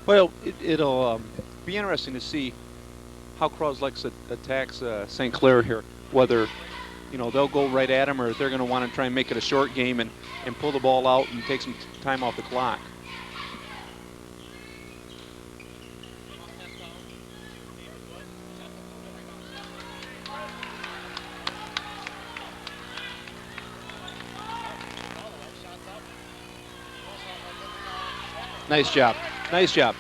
Well, it'll be interesting to see how Cros-Lex attacks St. Clair here. Whether they'll go right at him, or if they're going to want to try and make it a short game and pull the ball out and take some time off the clock. Nice job. Nice job.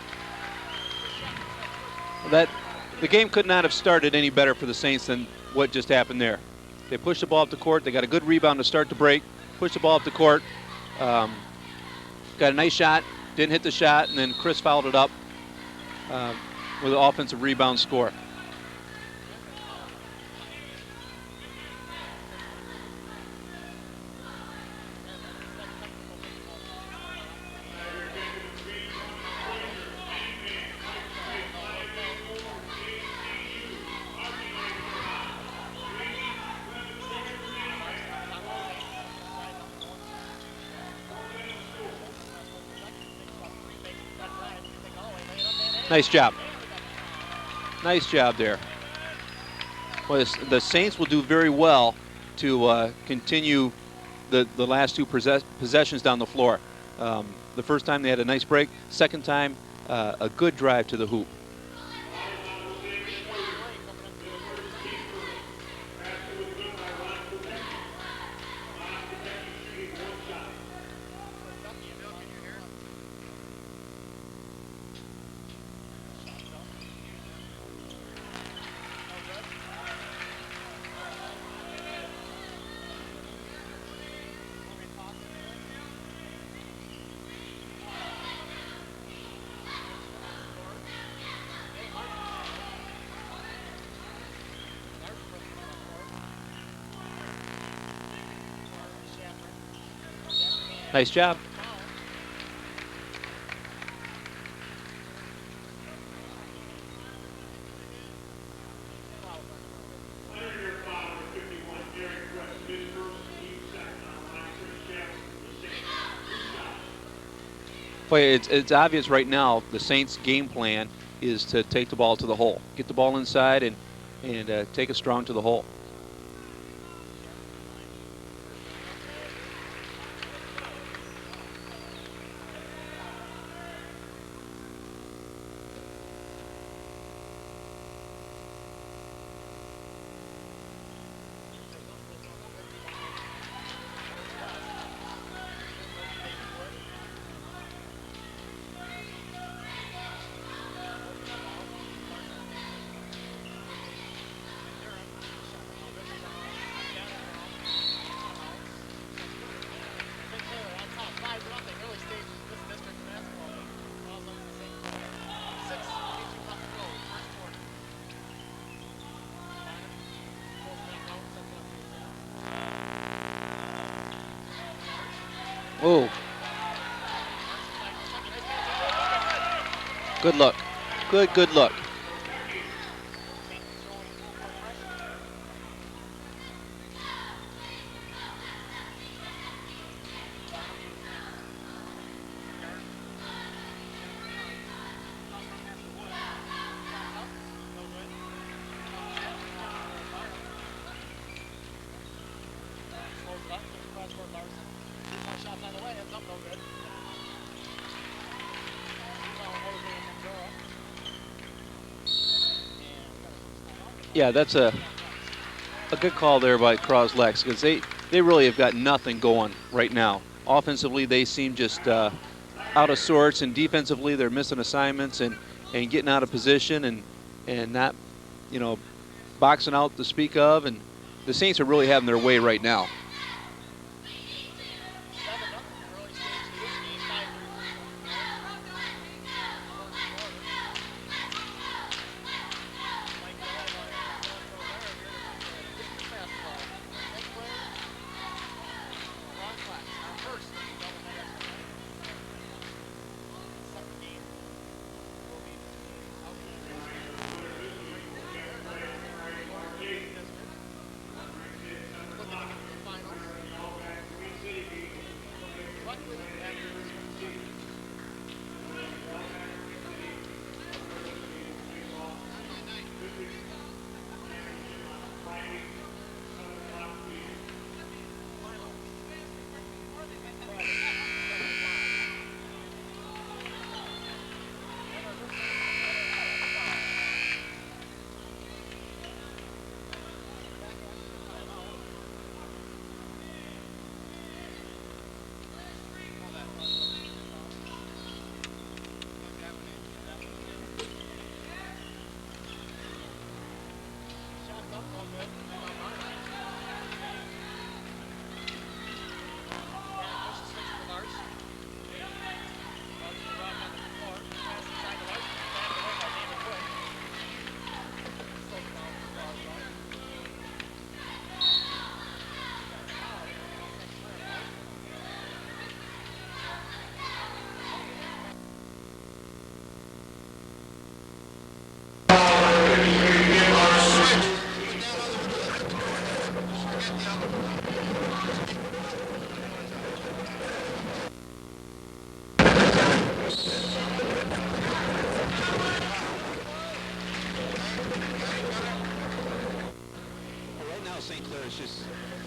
The game could not have started any better for the Saints than what just happened there. They pushed the ball up the court. They got a good rebound to start the break. Pushed the ball up the court. Got a nice shot. Didn't hit the shot, and then Chris fouled it up with an offensive rebound score. Nice job. Nice job there. Well, the Saints will do very well to continue the last two possessions down the floor. The first time they had a nice break. Second time, a good drive to the hoop. Nice job. Boy, it's obvious right now the Saints' game plan is to take the ball to the hole. Get the ball inside and take it strong to the hole. Oh. Good look. Good look. Yeah, that's a A good call there by Cros-Lex, because they really have got nothing going right now. Offensively, they seem just out of sorts, and defensively, they're missing assignments and getting out of position and not, you know, boxing out to speak of. And the Saints are really having their way right now.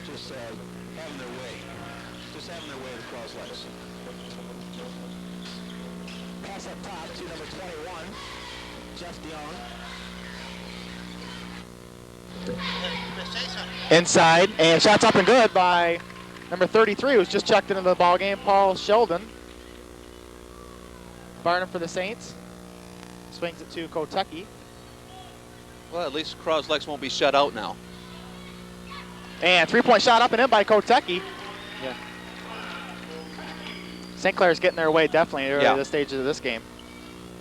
Just having their way. Just having their way with Cros-Lex. Pass up top to number 21, Jeff DeYoung. Inside, and shots up and good by number 33, who's just checked into the ball game, Paul Sheldon. Barnum for the Saints. Swings it to Kotecki. Well, at least Cros-Lex won't be shut out now. And three-point shot up and in by Kotecki. Yeah. St. Clair's getting their way definitely early at this stage of this game.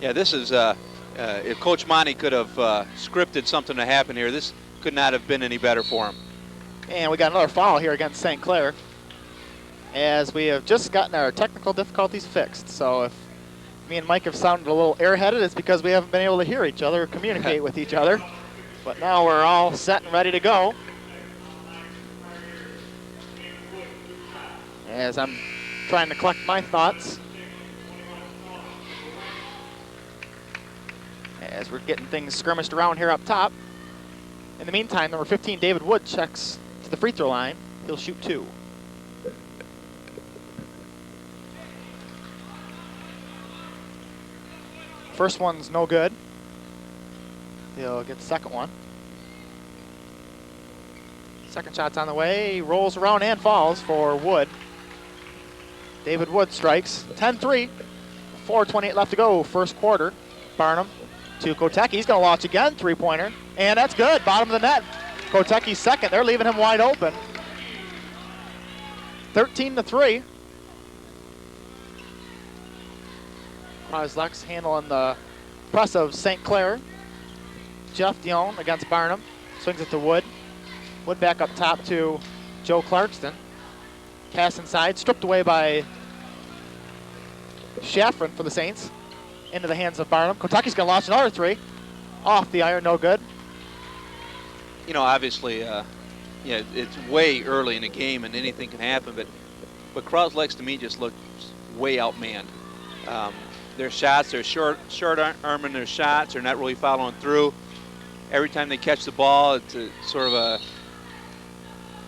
Yeah, this is, if Coach Monty could have scripted something to happen here, this could not have been any better for him. And we got another foul here against St. Clair, as we have just gotten our technical difficulties fixed. So if me and Mike have sounded a little airheaded, it's because we haven't been able to hear each other or communicate with each other. But now we're all set and ready to go. As I'm trying to collect my thoughts, as we're getting things skirmished around here up top. In the meantime, number 15, David Wood, checks to the free throw line. He'll shoot 2. First one's no good. He'll get the second one. Second shot's on the way, rolls around and falls for Wood. David Wood strikes, 10-3, 4:28 left to go, first quarter. Barnum to Kotecki, he's gonna launch again, three-pointer, and that's good, bottom of the net. Kotecki's second, they're leaving him wide open. 13-3. Cros-Lex handling the press of St. Clair. Jeff DeYoung against Barnum, swings it to Wood. Wood back up top to Joe Clarkston. Pass inside, stripped away by Shaffron for the Saints. Into the hands of Barnum. Kotecki's gonna launch another three. Off the iron, no good. You know, obviously, yeah, it's way early in the game and anything can happen, but Cros-Lex to me just looked way outmanned. Their shots, they're short arming their shots, they're not really following through. Every time they catch the ball, it's sort of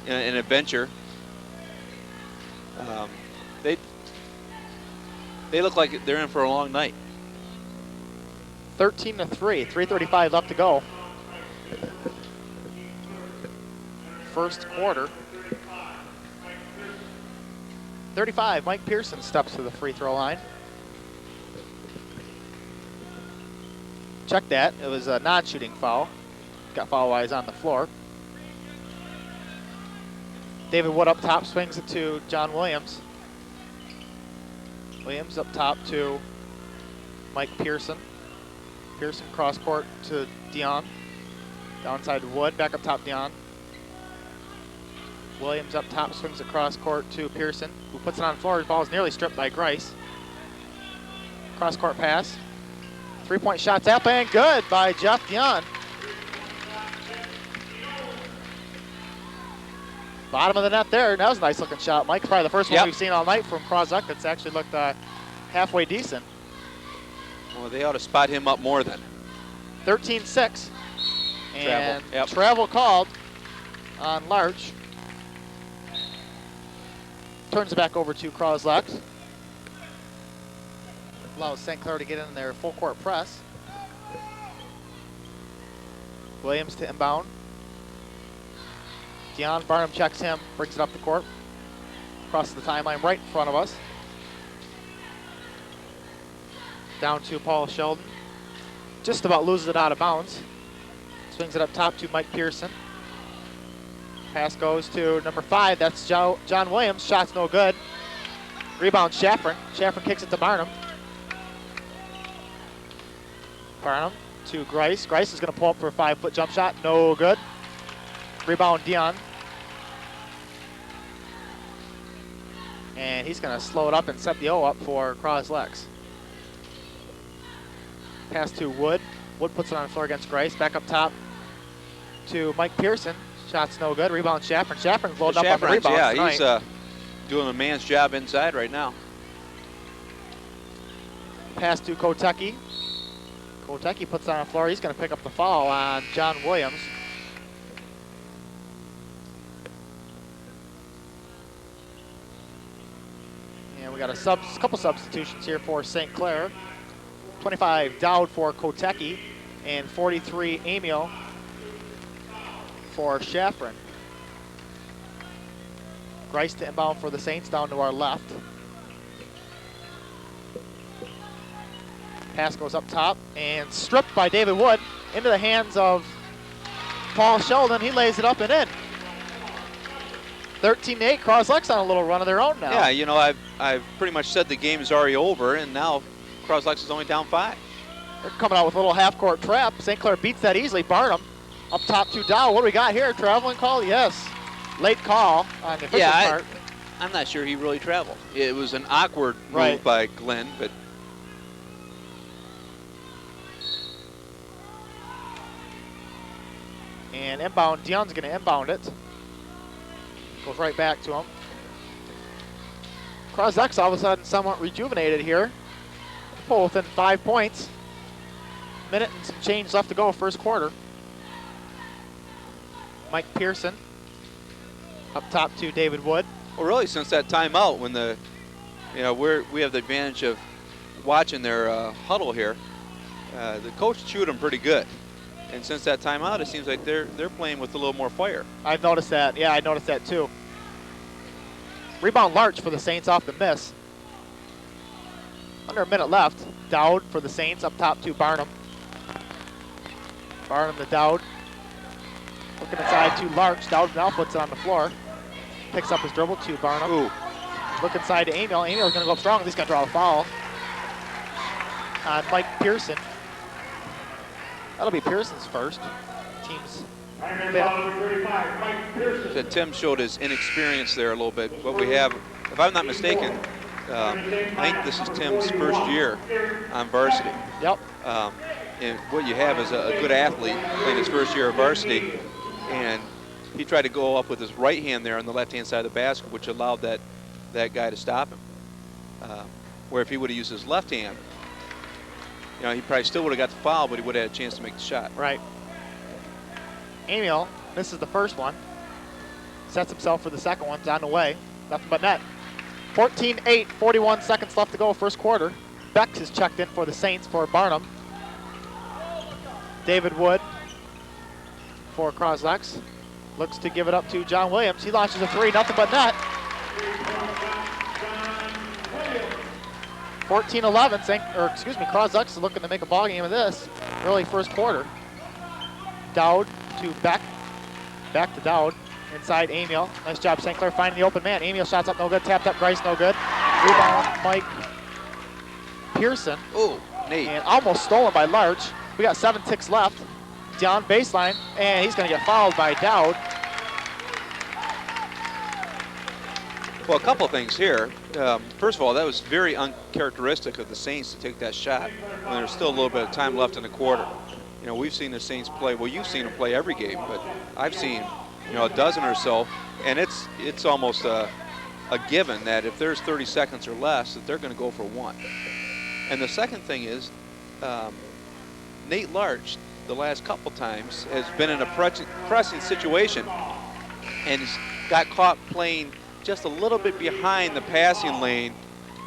an adventure. They look like they're in for a long night. 13-3, 3:35 left to go. first quarter. 35, Mike Pearson steps to the free throw line. Check that, it was a non-shooting foul. Got foul while he's on the floor. David Wood up top, swings it to John Williams. Williams up top to Mike Pearson. Pearson cross court to Dion. Downside to Wood, back up top Dion. Williams up top, swings across court to Pearson, who puts it on the floor. His ball is nearly stripped by Grice. Cross court pass. 3-point shot's up and good by Jeff Dion. Bottom of the net there. That was a nice looking shot, Mike. Probably the first one we've seen all night from Cros-Lex that's actually looked halfway decent. Well, they ought to spot him up more then. 13-6. And travel, travel called on Larch. Turns it back over to Cros-Lex. Allows St. Clair to get in their full court press. Williams to inbound. Dion Barnum checks him, brings it up the court. Crosses the timeline right in front of us. Down to Paul Sheldon. Just about loses it out of bounds. Swings it up top to Mike Pearson. Pass goes to number 5, that's John Williams. Shot's no good. Rebound Shaffron. Shaffron kicks it to Barnum. Barnum to Grice. Grice is going to pull up for a 5-foot jump shot. No good. Rebound Dion. And he's going to slow it up and set the O up for Cros-Lex. Pass to Wood. Wood puts it on the floor against Grice. Back up top to Mike Pearson. Shot's no good. Rebound Shaffron. Shaffron's loaded up on the rebound. Yeah, he's doing a man's job inside right now. Pass to Kotecki. Kotecki puts it on the floor. He's going to pick up the foul on John Williams. And we got a couple substitutions here for St. Clair. 25 Dowd for Kotecki and 43 Amiel for Shaffron. Grice to inbound for the Saints down to our left. Pass goes up top and stripped by David Wood into the hands of Paul Sheldon. He lays it up and in. 13-8, Cros-Lex on a little run of their own now. Yeah, you know, I've pretty much said the game is already over, and now Cros-Lex is only down 5. They're coming out with a little half-court trap. St. Clair beats that easily. Barnum up top to Dow. What do we got here? Traveling call? Yes. Late call on the official part. I'm not sure he really traveled. It was an awkward move by Glenn, but and inbound, Dion's going to inbound it. Goes right back to him. Cros-Lex all of a sudden somewhat rejuvenated here. Pull within 5 points. Minute and some change left to go, first quarter. Mike Pearson up top to David Wood. Well, really, since that timeout, when we have the advantage of watching their huddle here, the coach chewed them pretty good. And since that timeout, it seems like they're playing with a little more fire. I've noticed that. Yeah, I noticed that too. Rebound Larch for the Saints off the miss. Under a minute left. Dowd for the Saints up top to Barnum. Barnum to Dowd. Looking inside to Larch. Dowd now puts it on the floor. Picks up his dribble to Barnum. Ooh. Look inside to Amiel. Amiel's going to go up strong. He's going to draw a foul on Mike Pearson. That'll be Pearson's first. Team's fifth. So Tim showed his inexperience there a little bit. What we have, if I'm not mistaken, I think this is Tim's first year on varsity. Yep. And what you have is a good athlete playing his first year of varsity, and he tried to go up with his right hand there on the left-hand side of the basket, which allowed that guy to stop him. Where if he would have used his left hand, he probably still would have got the foul, but he would have had a chance to make the shot. Right. Amiel misses the first one. Sets himself for the second one. It's on the way. Nothing but net. 14-8, 41 seconds left to go, first quarter. Beck is checked in for the Saints for Barnum. David Wood for Cros-Lex. Looks to give it up to John Williams. He launches a three, nothing but net. 14-11, Cros-Lex is looking to make a ball game of this early first quarter. Dowd to Beck. Back to Dowd. Inside Amiel. Nice job, St. Clair finding the open man. Amiel shots up no good, tapped up Grice no good. Rebound, Mike Pearson. Oh, Nate. And almost stolen by Larch. We got 7 ticks left. Down baseline, and he's going to get fouled by Dowd. Well, a couple of things here. First of all, that was very uncharacteristic of the Saints to take that shot when there's still a little bit of time left in the quarter. You know, we've seen the Saints play. Well, you've seen them play every game, but I've seen, you know, a dozen or so, and it's almost a given that if there's 30 seconds or less, that they're going to go for one. And the second thing is, Nate Larch, the last couple times, has been in a pressing situation and got caught playing just a little bit behind the passing lane,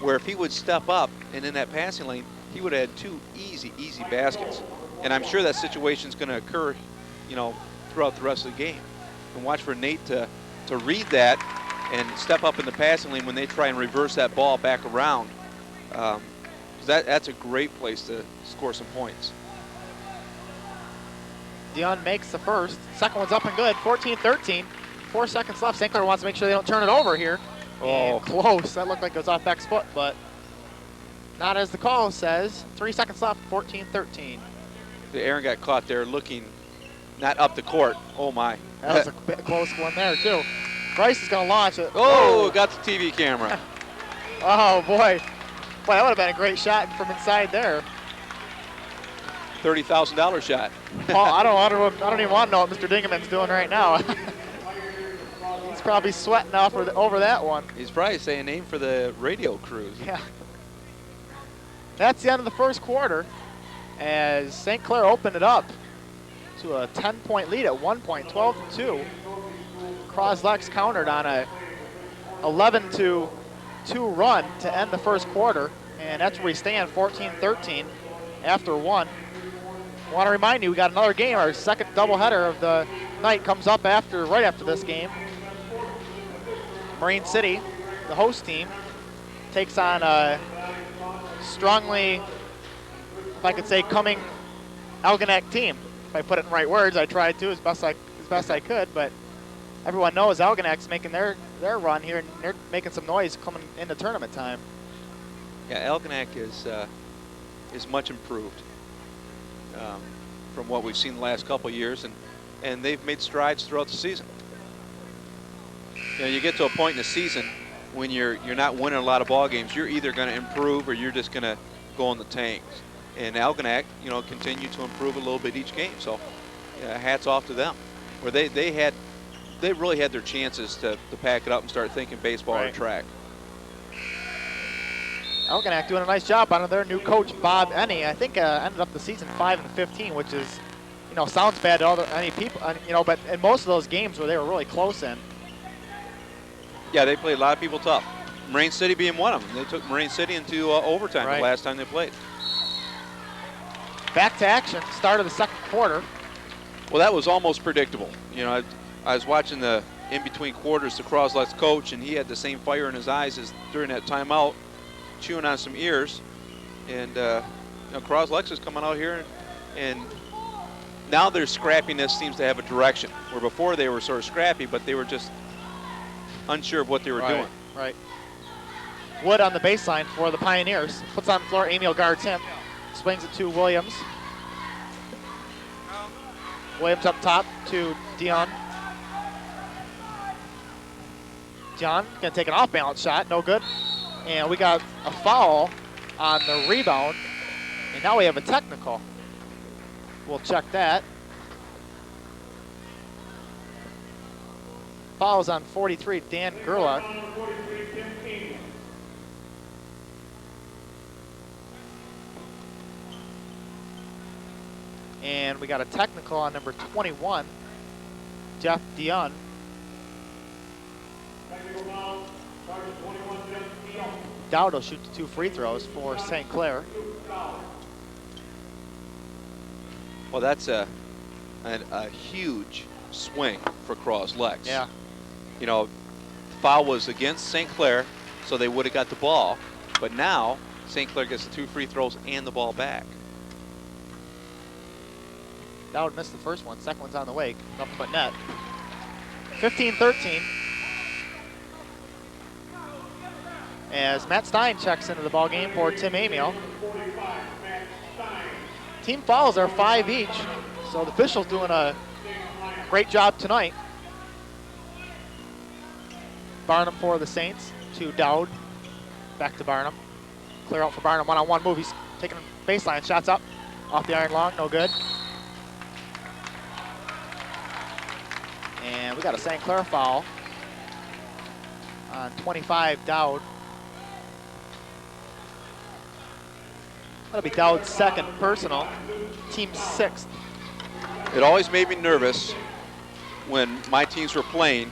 where if he would step up and in that passing lane, he would have had 2 easy baskets. And I'm sure that situation's going to occur, you know, throughout the rest of the game. And watch for Nate to read that and step up in the passing lane when they try and reverse that ball back around. That's a great place to score some points. Dion makes the first. Second one's up and good. 14-13. 4 seconds left. St. Clair wants to make sure they don't turn it over here. Oh, and close. That looked like it was off Beck's foot, but not as the call says. 3 seconds left. 14-13. Aaron got caught there looking not up the court. Oh my. That was a bit close one there too. Grice is going to launch it. Oh, got the TV camera. Oh boy. Boy, that would have been a great shot from inside there. $30,000 shot. Paul, I don't even want to know what Mr. Dingaman's doing right now. He's probably sweating over that one. He's probably saying aim for the radio crews. Yeah. That's the end of the first quarter as St. Clair opened it up to a 10-point lead at 1 point, 12-2. Cros-Lex countered on a 11-2 run to end the first quarter, and that's where we stand, 14-13 after one. I want to remind you, we got another game. Our second doubleheader of the night comes up right after this game. Marine City, the host team, takes on a strongly, if I could say, coming Algonac team. If I put it in the right words, I tried to as best I could, but everyone knows Algonac's making their run here, and they're making some noise coming into tournament time. Yeah, Algonac is much improved from what we've seen the last couple of years, and they've made strides throughout the season. You know, you get to a point in the season when you're not winning a lot of ball games, you're either going to improve or you're just going to go in the tank. And Algonac, you know, continue to improve a little bit each game. So, yeah, hats off to them. Where they really had their chances to pack it up and start thinking baseball or track. Algonac doing a nice job under their new coach, Bob Enney. I think ended up the season 5-15, which is, you know, sounds bad to any people, you know, but in most of those games where they were really close in. Yeah, they played a lot of people tough. Marine City being one of them. They took Marine City into overtime the last time they played. Back to action, start of the second quarter. Well, that was almost predictable. You know, I was watching the in-between quarters to Cros-Lex coach, and he had the same fire in his eyes as during that timeout, chewing on some ears. And you know, Cros-Lex is coming out here, and now their scrappiness seems to have a direction. Where before they were sort of scrappy, but they were just unsure of what they were doing. Right. Wood on the baseline for the Pioneers. Puts on the floor, Amiel guards him. Swings it to Williams. Williams up top to Dion. Dion gonna take an off-balance shot, no good. And we got a foul on the rebound. And now we have a technical. We'll check that. Fouls on 43, Dan Gerlach. And we got a technical on number 21, Jeff Dion. Dowd will shoot the 2 free throws for St. Clair. Well, that's a huge swing for Cros-Lex. Yeah. You know, foul was against St. Clair, so they would have got the ball. But now, St. Clair gets the 2 free throws and the ball back. Dowd missed the first one. Second one's on the way. Nothing but net. 15-13. As Matt Stein checks into the ball game for Tim Amiel. Team fouls are 5 each, so the officials doing a great job tonight. Barnum for the Saints to Dowd. Back to Barnum. Clear out for Barnum. One-on-one move. He's taking baseline. Shots up. Off the iron long. No good. And we got a St. Clair foul on 25, Dowd. That'll be Dowd's second personal, team 6th. It always made me nervous when my teams were playing,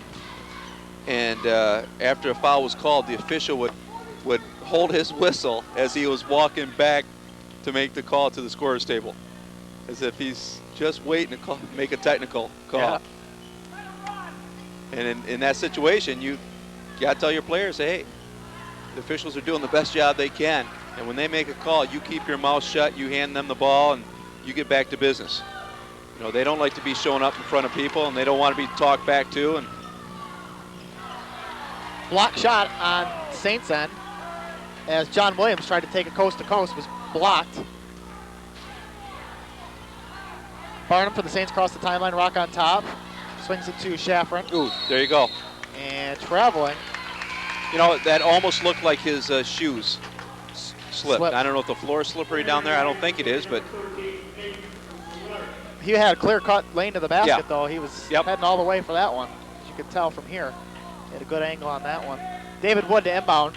and after a foul was called, the official would hold his whistle as he was walking back to make the call to the scorer's table, as if he's just waiting to make a technical call. Yeah. And in that situation, you got to tell your players, hey, the officials are doing the best job they can. And when they make a call, you keep your mouth shut, you hand them the ball, and you get back to business. You know, they don't like to be showing up in front of people, and they don't want to be talked back to. And Block shot on Saints end as John Williams tried to take it coast to coast, was blocked. Barnum for the Saints across the timeline, rock on top. Swings it to Shaffron. ooh, there you go. And traveling. You know, that almost looked like his shoes slipped. Slip. I don't know if the floor is slippery down there. I don't think it is, but He had a clear-cut lane to the basket, Yeah. though. He was Yep. heading all the way for that one, as you could tell from here. He had a good angle on that one. David Wood to inbound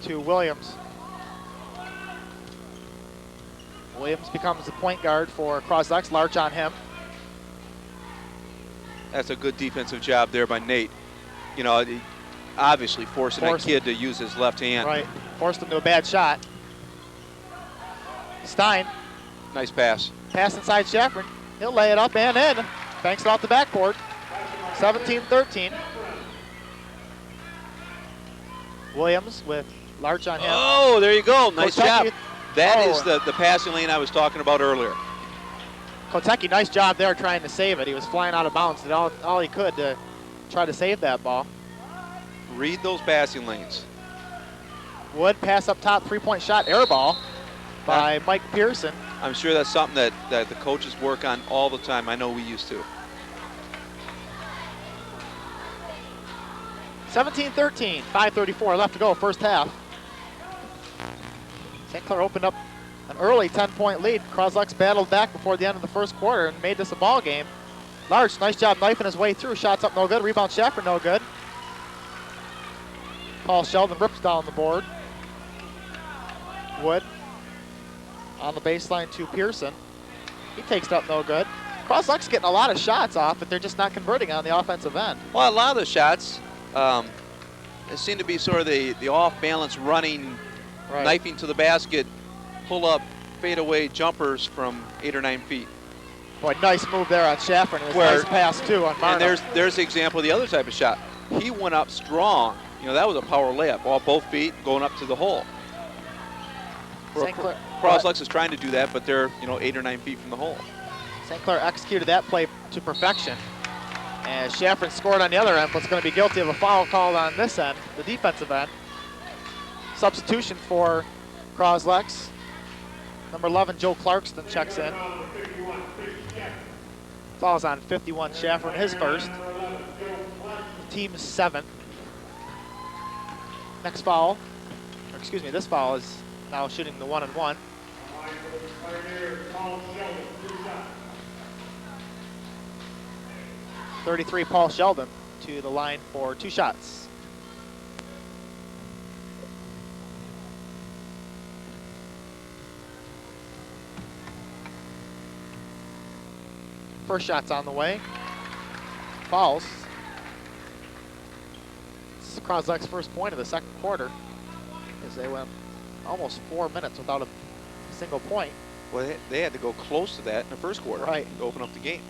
to Williams. Williams becomes the point guard for Cros-Lex. Larch on him. that's a good defensive job there by Nate. You know, obviously forcing that kid to use his left hand. Right. Forced him to a bad shot. Stein. Nice pass. Pass inside Shaffron. He'll lay it up and in. Banks it off the backboard. 17-13. Williams with Larch on him. Oh, there you go. Nice Kentucky. job. That is Oh. the passing lane I was talking about earlier. Kentucky, nice job there trying to save it. He was flying out of bounds. Did all he could to try to save that ball. Read those passing lanes. Wood pass up top, 3-point shot, air ball by Mike Pearson. I'm sure that's something that the coaches work on all the time. I know we used to. 17-13, 5:34 left to go, first half. St. Clair opened up an early 10-point lead. Cros-Lex battled back before the end of the first quarter and made this a ball game. Large, nice job knifing his way through. Shots up, no good. Rebound, Shaffron, no good. Paul Sheldon rips down the board. Wood on the baseline to Pearson. He takes it up, no good. Cros-Lex getting a lot of shots off, but they're just not converting on the offensive end. Well, a lot of the shots it seemed to be sort of the off-balance running, knifing to the basket, pull-up, fade-away jumpers from 8 or 9 feet. Boy, nice move there on Shaffron. It was a nice pass, too, on Barnum. And there's the example of the other type of shot. He went up strong. You know, that was a power layup, all both feet going up to the hole. Cros-Lex is trying to do that, but they're 8 or 9 feet from the hole. St. Clair executed that play to perfection. And Shaffron scored on the other end, but it's going to be guilty of a foul called on this end, the defensive end. Substitution for Cros-Lex. Number 11, Joe Clarkston checks in. Fouls on 51, Shaffron, his first. Team's 7th. Next foul, or excuse me, this foul is now shooting the 1-and-1. .33 Paul Sheldon to the line for 2 shots. First shot's on the way. Fouls. This is Cros-Lex's first point of the second quarter, as they went almost 4 minutes without a single point Well, they had to go close to that in the first quarter Right. to open up the game.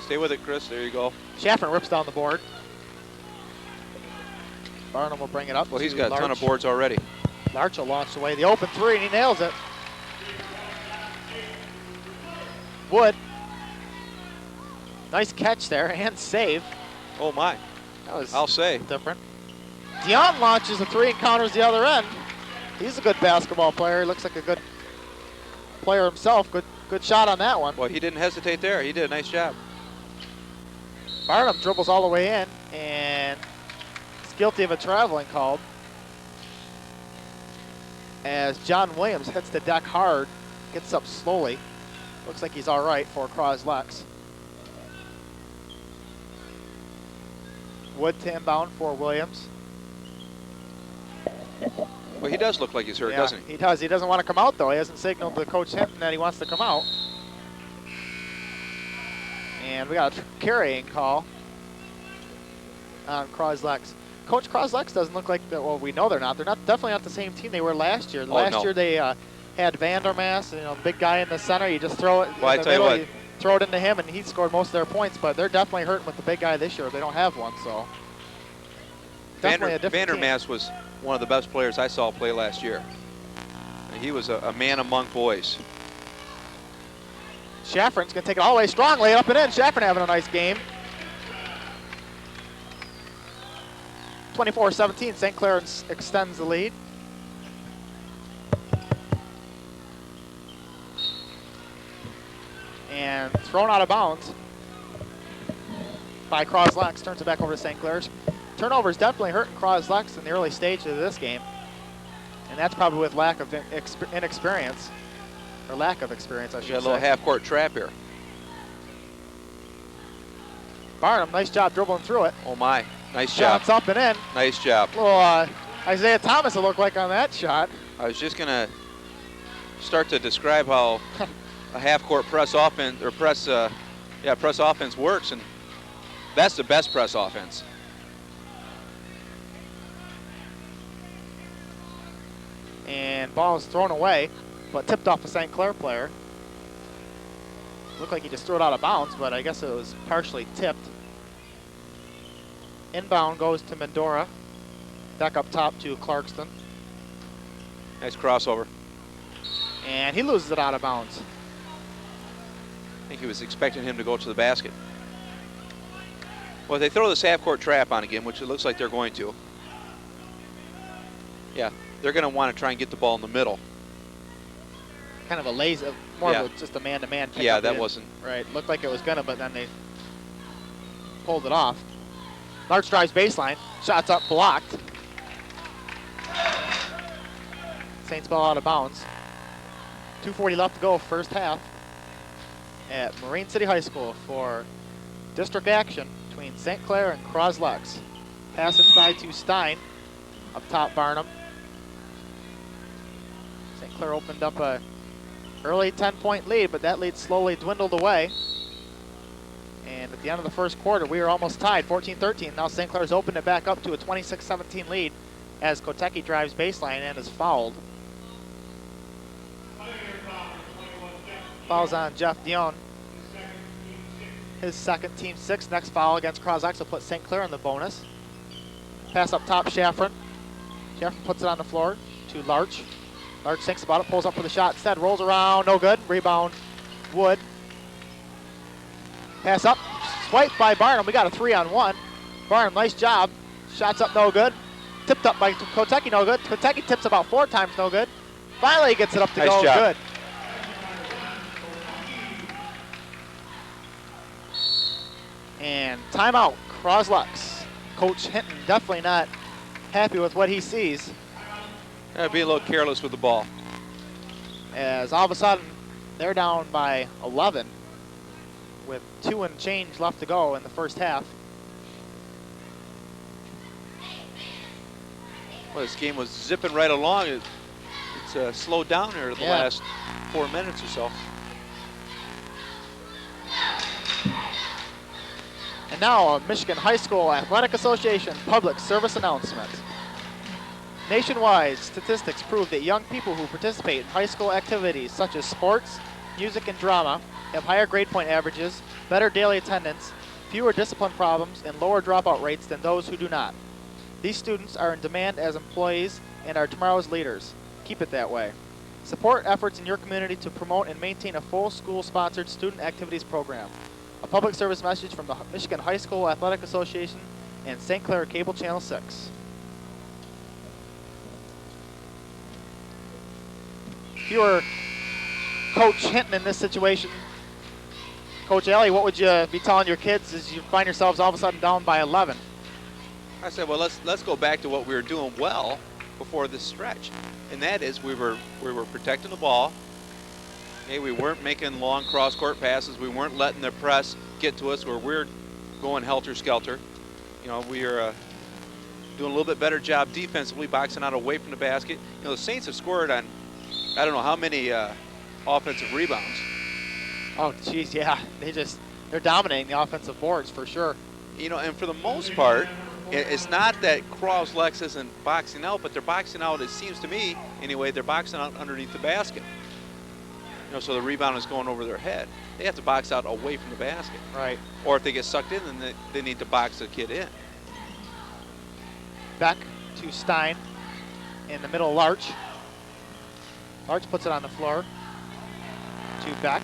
Stay with it, Chris. There you go. Schaffner rips down the board. Barnum will bring it up. Well, he's to got Larch. a ton of boards already. Larch will launch away the open three, and he nails it. Wood. Nice catch there and save. Oh, my. That was I'll say. different. Dion launches a three and counters the other end. He's a good basketball player. He looks like a good player himself. Good shot on that one. Well, he didn't hesitate there. He did a nice job. Barnum dribbles all the way in and is guilty of a traveling called as John Williams hits the deck hard, gets up slowly. Looks like he's all right for Cros-Lex. Wood to inbound for Williams. Well, he does look like he's hurt, doesn't he? He does. He doesn't want to come out, though. He hasn't signaled to Coach Hinton that he wants to come out. And we got a carrying call on Cros-Lex. Coach, Cros-Lex doesn't look like, well, we know they're not. They're definitely not the same team they were last year. Last year they had Vandermaas, the big guy in the center. You just throw it in the middle, you throw it into him, and he scored most of their points. But they're definitely hurting with the big guy this year. They don't have one, so definitely a different team. Vandermaas was one of the best players I saw play last year. He was a man among boys. Schaffrin's going to take it all the way strong, lay it up and in. Schaffrin having a nice game. 24-17, St. Clair extends the lead. And thrown out of bounds by Cros-Lex. Turns it back over to St. Clair's. Turnovers definitely hurting Cros-Lex in the early stage of this game. And that's probably with lack of inexperience. Or lack of experience, I should say. Got a little half-court trap here. Barnum, nice job dribbling through it. Oh, my. Nice job. Shots up and in. Nice job. Little Isaiah Thomas it looked like on that shot. I was just going to start to describe how a half-court press offense, or press offense works, and that's the best press offense. And ball is thrown away, but tipped off a St. Clair player. Looked like he just threw it out of bounds, but I guess it was partially tipped. Inbound goes to Mendora. Back up top to Clarkston. Nice crossover. And he loses it out of bounds. I think he was expecting him to go to the basket. Well, they throw this half-court trap on again, which it looks like they're going to. Yeah, they're going to want to try and get the ball in the middle. Kind of a lazy, more of just a man-to-man pick. Yeah, that wasn't. Right, looked like it was gonna, but then they pulled it off. Larch drives baseline, shots up, blocked. Saints ball out of bounds. 2:40 left to go, first half at Marine City High School for district action between St. Clair and Cros-Lex. Pass inside to Stein, up top Barnum. St. Clair opened up a early 10-point lead, but that lead slowly dwindled away. And at the end of the first quarter, we were almost tied, 14-13. Now St. Clair's opened it back up to a 26-17 lead as Kotecki drives baseline and is fouled. Fouls on Jeff Dion. His second, team 6. Next foul against Cros-Lex will put St. Clair in the bonus. Pass up top, Schaffrin. Schaffrin puts it on the floor to Larch. Larch thinks about it, pulls up for the shot instead, rolls around, no good. Rebound, Wood. Pass up, swiped by Barnum. We got a 3-on-1. Barnum, nice job. Shots up, no good. Tipped up by Kotecki, no good. Kotecki tips about 4 times, no good. Finally gets it up to go, good. And timeout, Cros-Lex. Coach Hinton definitely not happy with what he sees. Be a little careless with the ball. As all of a sudden, they're down by 11 with 2 and change left to go in the first half. Well, this game was zipping right along. It's slowed down here the last 4 minutes or so. And now a Michigan High School Athletic Association public service announcement. Nationwide, statistics prove that young people who participate in high school activities such as sports, music, and drama have higher grade point averages, better daily attendance, fewer discipline problems, and lower dropout rates than those who do not. These students are in demand as employees and are tomorrow's leaders. Keep it that way. Support efforts in your community to promote and maintain a full school-sponsored student activities program. A public service message from the Michigan High School Athletic Association and St. Clair Cable Channel 6. If you were Coach Hinton in this situation, Coach Alley, what would you be telling your kids as you find yourselves all of a sudden down by 11? I said, well, let's go back to what we were doing well before this stretch, and that is we were protecting the ball. Okay, we weren't making long cross-court passes. We weren't letting the press get to us where we're going helter-skelter. You know, we are doing a little bit better job defensively, boxing out away from the basket. You know, the Saints have scored on I don't know how many offensive rebounds. Oh, geez, yeah. They're dominating the offensive boards for sure. You know, and for the most part, it's not that Cros-Lex isn't boxing out, but they're boxing out, it seems to me, anyway, they're boxing out underneath the basket. You know, so the rebound is going over their head. They have to box out away from the basket. Right. Or if they get sucked in, then they need to box the kid in. Back to Stein in the middle, Larch. Larch puts it on the floor to Beck.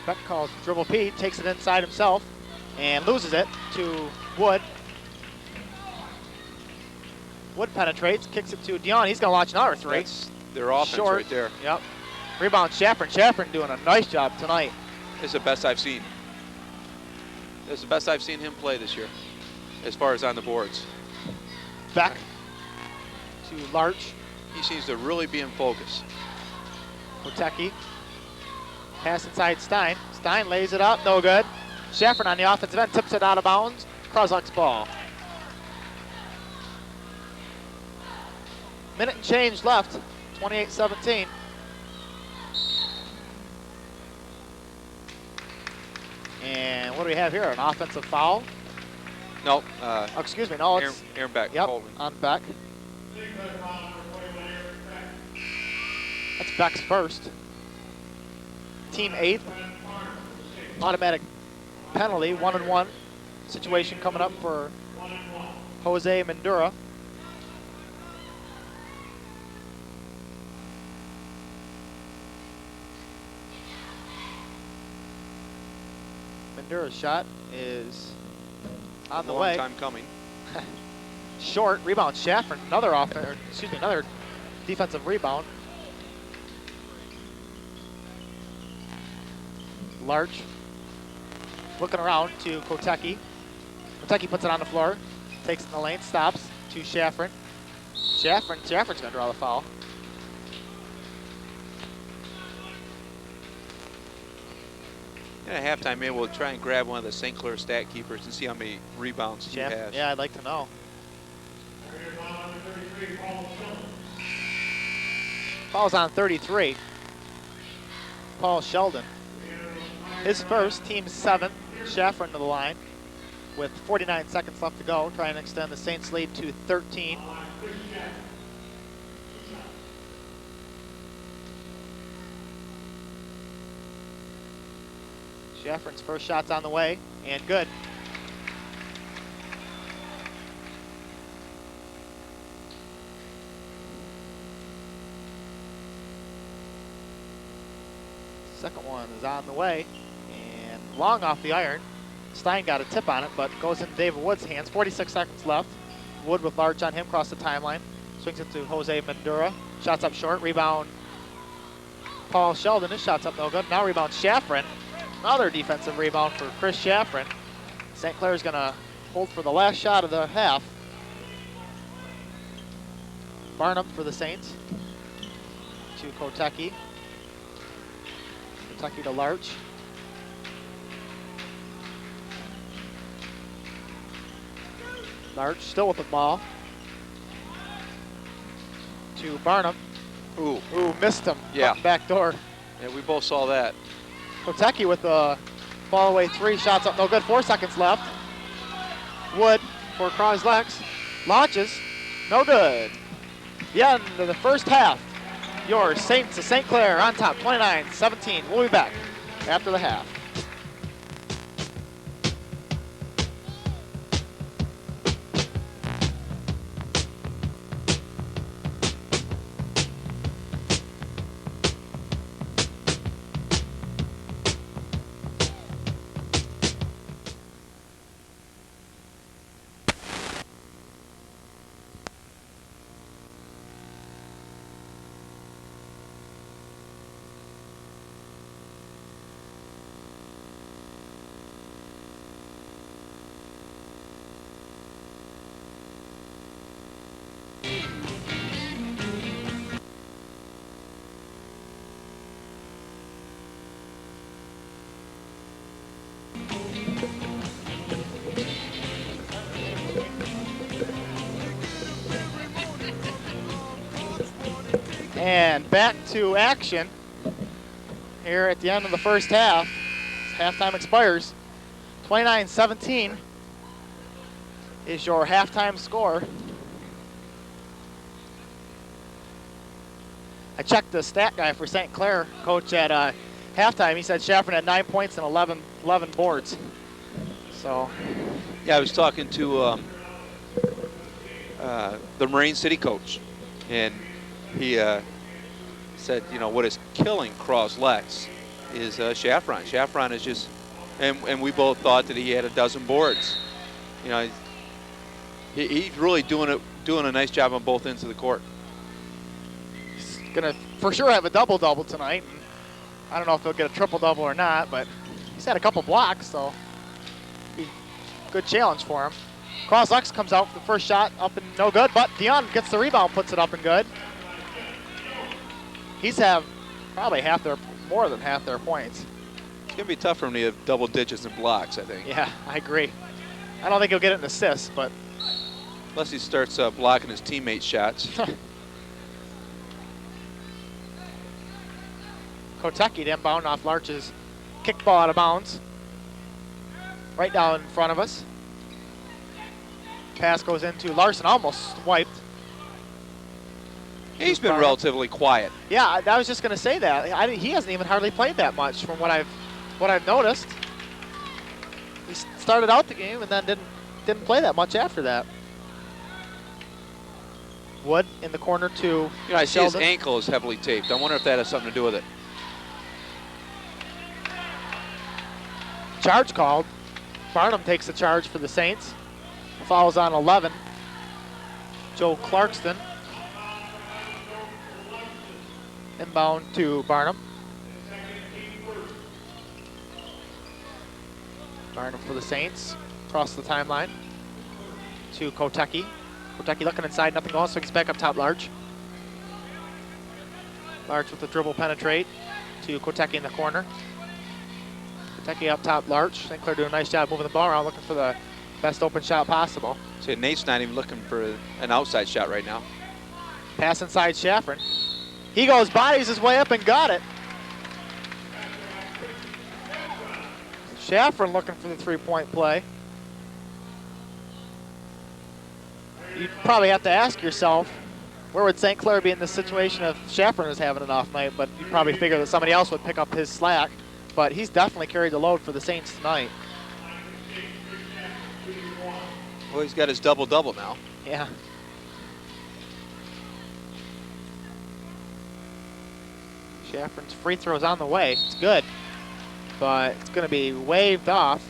Beck calls dribble P, takes it inside himself, and loses it to Wood. Wood penetrates, kicks it to Dion. He's going to launch another three. That's their offense Short. right there. Yep. Rebound Shaffron. Shaffron doing a nice job tonight. This is the best I've seen. This is the best I've seen him play this year, as far as on the boards. Beck to Larch. He seems to really be in focus. Kotecki. Pass inside Stein. Stein lays it up, no good. Shaffron on the offensive end, tips it out of bounds. Cros-Lex ball. Minute and change left, 28-17. And what do we have here, an offensive foul? No. Oh, excuse me, no, it's Aaron Beck. Yep, Holding. on Beck. That's Beck's first. Team 8th. Automatic penalty, 1-and-1 situation coming up for Jose Mandura. Mandura's shot is on the way. Long time coming. Short, rebound Shaffron, another defensive rebound. Larch looking around to Kotecki. Kotecki puts it on the floor, takes it in the lane, stops to Shaffron. Shaffron's going to draw the foul. And at halftime, maybe we'll try and grab one of the St. Clair stat keepers and see how many rebounds he has. Yeah, I'd like to know. Foul's on 33. Paul Sheldon. His first, team 7th, Shaffron to the line with 49 seconds left to go, trying to extend the Saints lead to 13. Shaffron's first shot's on the way, and good. Second one is on the way, and long off the iron. Stein got a tip on it, but goes into David Wood's hands. 46 seconds left. Wood with Larch on him, across the timeline. Swings it to Jose Mandura. Shots up short, rebound Paul Sheldon. His shot's up no good. Now rebound Shaffron. Another defensive rebound for Chris Shaffron. St. Clair's gonna hold for the last shot of the half. Barnum for the Saints. To Kotecki. Kotecki to Larch. Larch still with the ball. To Barnum. Ooh, Missed him. Yeah. Back door. yeah, we both saw that. Kotecki with the fall away three, shots up no good, 4 seconds left. Wood for Cros-Lex, Launches, no good. The end of the first half. Your Saints of St. Clair on top, 29-17. We'll be back after the half. And back to action here at the end of the first half. Halftime expires. 29-17 is your halftime score. I checked the stat guy for St. Clair, coach, at halftime. He said Chaffron had 9 points and 11 boards. So, yeah, I was talking to the Marine City coach, and he said, you know, what is killing Cros-Lex is Chaffron. Chaffron is just, and we both thought that he had a dozen boards. You know, he's really doing a nice job on both ends of the court. He's gonna for sure have a double-double tonight. I don't know if he'll get a triple-double or not, but he's had a couple blocks, so be a good challenge for him. Cros-Lex comes out for the first shot, up and no good, but Dion gets the rebound, puts it up and good. He's have probably more than half their points. It's gonna be tough for him to have double digits in blocks, I think. Yeah, I agree. I don't think he'll get it in assists, but unless he starts blocking his teammates' shots. Kotechi inbound off Larch's kickball out of bounds. Right down in front of us. Pass goes into Larson, almost wiped. He's been relatively quiet. Yeah, I was just going to say that. He hasn't even hardly played that much from what I've noticed. He started out the game and then didn't play that much after that. Wood in the corner to You know, I see Sheldon. his ankle is heavily taped. I wonder if that has something to do with it. Charge called. Barnum takes the charge for the Saints. Fouls on 11. Joe Clarkston. Inbound to Barnum. Barnum for the Saints. Across the timeline to Kotechi. Kotechi looking inside, nothing going, swings back up top Larch. Larch with the dribble penetrate to Kotechi in the corner. Kotechi up top Larch. St. Clair doing a nice job moving the ball around, looking for the best open shot possible. See, Nate's not even looking for an outside shot right now. Pass inside Chaffron. He goes, bodies his way up and got it. Chaffron looking for the three-point play. You'd probably have to ask yourself, where would St. Clair be in this situation if Chaffron is having an off night? But you'd probably figure that somebody else would pick up his slack. But he's definitely carried the load for the Saints tonight. Well, he's got his double-double now. Yeah. Chaffron's free throw's on the way. It's good, but it's going to be waved off.